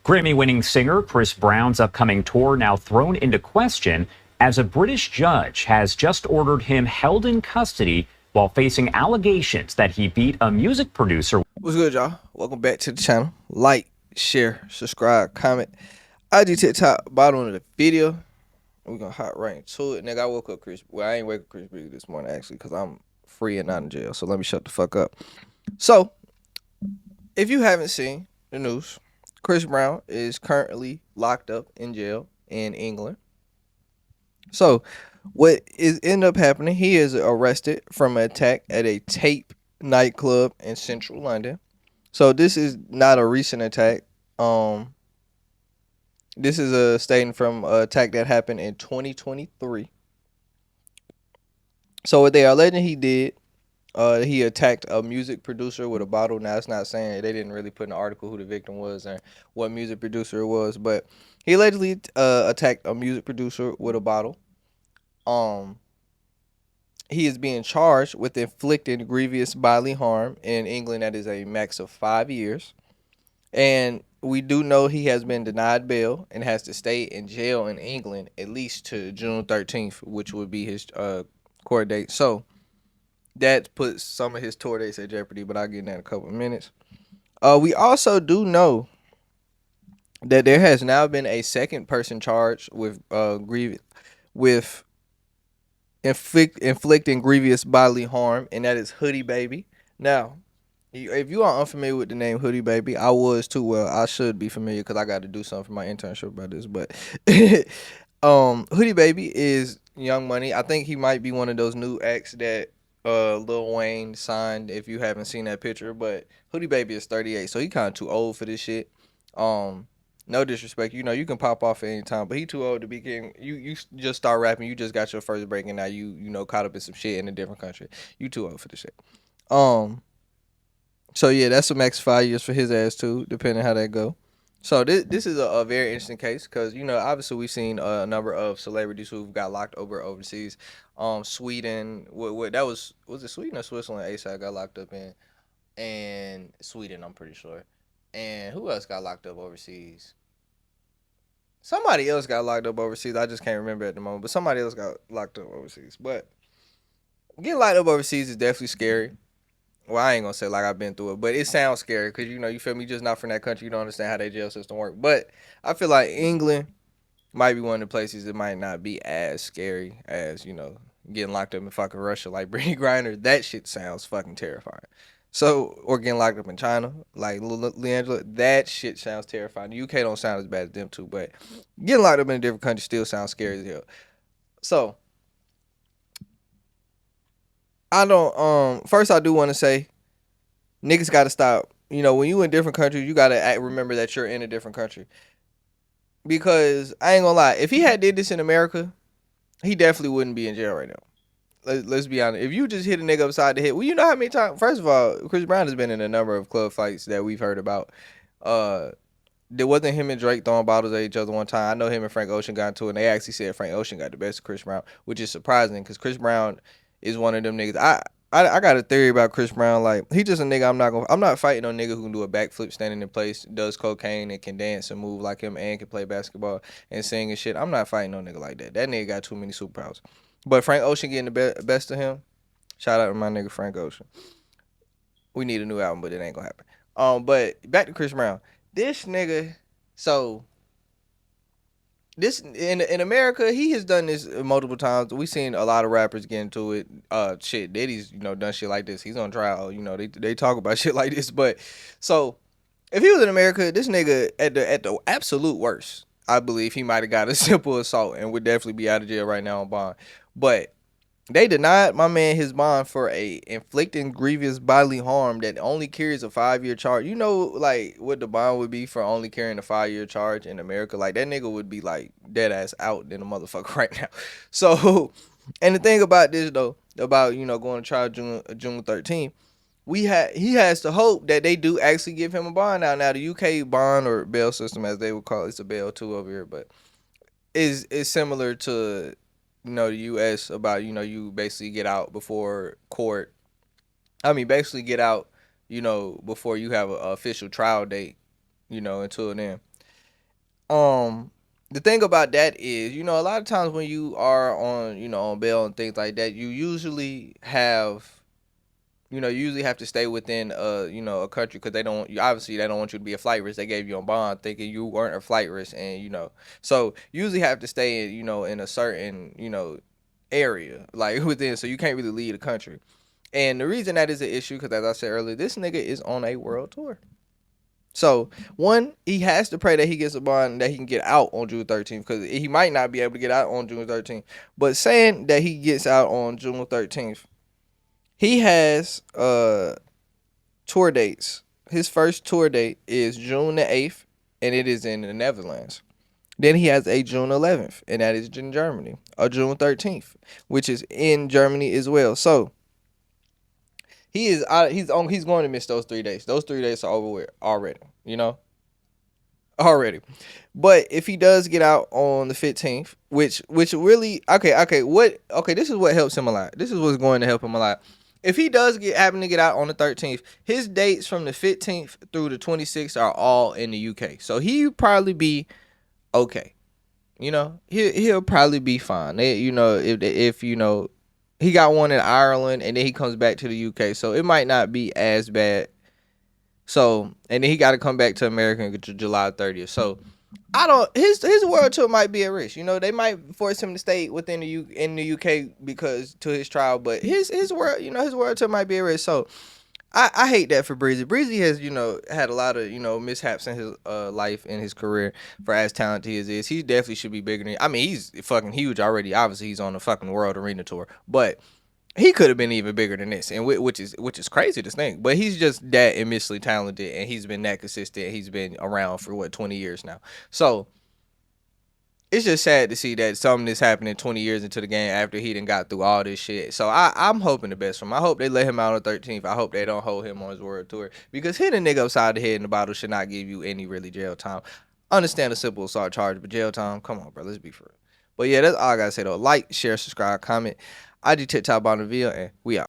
Grammy-winning singer Chris Brown's upcoming tour now thrown into question as a British judge has just ordered him held in custody while facing allegations that he beat a music producer. What's good, y'all? Welcome back to the channel. Like, share, subscribe, comment. IG TikTok, bottom of the video. We're gonna hop right into it. Nigga, I woke up Chris. Well, I ain't wake up Chris Breezy this morning, actually, because I'm free and not in jail. So let me shut the fuck up. So, if you haven't seen the news, Chris Brown is currently locked up in jail in England. So, what is ended up happening, he is arrested from an attack at a Tape nightclub in central London. So this is not a recent attack. This is a statement from an attack that happened in 2023. So what they are alleging he did, he attacked a music producer with a bottle. Now it's not saying, they didn't really put in the article who the victim was and what music producer it was, but he allegedly attacked a music producer with a bottle. He is being charged with inflicting grievous bodily harm. In England, that is a max of 5 years. And we do know he has been denied bail and has to stay in jail in England at least to June 13th, which would be his court date. So that puts some of his tour dates at jeopardy, but I'll get in that in a couple of minutes. We also do know that there has now been a second person charged with inflicting grievous bodily harm, and that is Hoodie Baby. Now, if you are unfamiliar with the name Hoodie Baby, I was too. Well, I should be familiar because I got to do something for my internship about this. But Hoodie Baby is Young Money. I think he might be one of those new acts that Lil Wayne signed. If you haven't seen that picture, but Hoodie Baby is 38, so he kind of too old for this shit. No disrespect, you can pop off at any time, but he too old to be getting. You just start rapping. You just got your first break, and now you caught up in some shit in a different country. You too old for this shit. So yeah, that's a max 5 years for his ass too, depending how that go. So this is a very interesting case because obviously we've seen a number of celebrities who've got locked over overseas. Sweden, what that was it Sweden or Switzerland? ASAP got locked up in, and Sweden, I'm pretty sure. And who else got locked up overseas? Somebody else got locked up overseas. I just can't remember at the moment, but somebody else got locked up overseas. But getting locked up overseas is definitely scary. Well, I ain't gonna say like I've been through it, but it sounds scary because you feel me, just not from that country, you don't understand how their jail system works. But I feel like England might be one of the places that might not be as scary as getting locked up in fucking Russia like Brittany Griner. That shit sounds fucking terrifying. So, or getting locked up in China like Leandra, that shit sounds terrifying. The UK don't sound as bad as them too, but getting locked up in a different country still sounds scary as hell. So I don't. First, I do want to say, niggas got to stop. When you in different countries, you gotta remember that you're in a different country. Because I ain't gonna lie, if he had did this in America, he definitely wouldn't be in jail right now. Let's be honest. If you just hit a nigga upside the head, well, you know how many times? First of all, Chris Brown has been in a number of club fights that we've heard about. There wasn't him and Drake throwing bottles at each other one time. I know him and Frank Ocean got into it, and they actually said Frank Ocean got the best of Chris Brown, which is surprising because Chris Brown is one of them niggas. I got a theory about Chris Brown. Like, he just a nigga I'm not fighting no nigga who can do a backflip standing in place, does cocaine and can dance and move like him and can play basketball and sing and shit. I'm not fighting no nigga like that. That nigga got too many superpowers. But Frank Ocean getting the best of him. Shout out to my nigga Frank Ocean. We need a new album, but it ain't gonna happen. But back to Chris Brown. This nigga, so this in America, he has done this multiple times. We seen a lot of rappers get into it. Shit, Diddy's done shit like this. He's on trial. They talk about shit like this. But so if he was in America, this nigga at the absolute worst, I believe he might have got a simple assault and would definitely be out of jail right now on bond. But they denied my man his bond for a inflicting grievous bodily harm that only carries a 5-year charge. You know, like, what the bond would be for only carrying a 5-year charge in America? Like, that nigga would be like dead ass out in a motherfucker right now. So, and the thing about this though, about going to trial June 13th, he has to hope that they do actually give him a bond now. Now the UK bond or bail system, as they would call it, it's a bail too over here, but is similar to the US about you basically get out before court. I mean, basically get out before you have an official trial date. Until then. The thing about that is, a lot of times when you are on, on bail and things like that, you usually have, to stay within a country because obviously they don't want you to be a flight risk. They gave you a bond thinking you weren't a flight risk, and so you usually have to stay in, in a certain, area like within, so you can't really leave the country. And the reason that is an issue because, as I said earlier, this nigga is on a world tour. So, one, he has to pray that he gets a bond and that he can get out on June 13th because he might not be able to get out on June 13th. But saying that he gets out on June 13th, he has tour dates. His first tour date is June the 8th, and it is in the Netherlands. Then he has a June 11th, and that is in Germany. A June 13th, which is in Germany as well. So, he's going to miss those 3 days. Those 3 days are over with already, already. But if he does get out on the 15th, which really this is what helps him a lot. This is what's going to help him a lot. If he does happen to get out on the 13th, his dates from the 15th through the 26th are all in the UK. So he'll probably be okay. He'll probably be fine. If he got one in Ireland and then he comes back to the UK, so it might not be as bad. So, and then he got to come back to America July 30th. So, his world tour might be at risk. They might force him to stay within in the UK because to his trial, but his world tour might be at risk. So, I hate that for Breezy. Breezy has, had a lot of, mishaps in his life and his career for as talented as he is. He definitely should be bigger than, he's fucking huge already. Obviously, he's on the fucking world arena tour, but he could have been even bigger than this, and which is crazy to think. But he's just that immensely talented, and he's been that consistent. He's been around for 20 years now. So it's just sad to see that something that's happening 20 years into the game after he done got through all this shit. So I'm hoping the best for him. I hope they let him out on the 13th. I hope they don't hold him on his world tour because hitting a nigga upside the head in the bottle should not give you any really jail time. Understand a simple assault charge, but jail time, come on, bro. Let's be for real. But yeah, that's all I gotta say though. Like, share, subscribe, comment. IG TikTok on the video, and we out.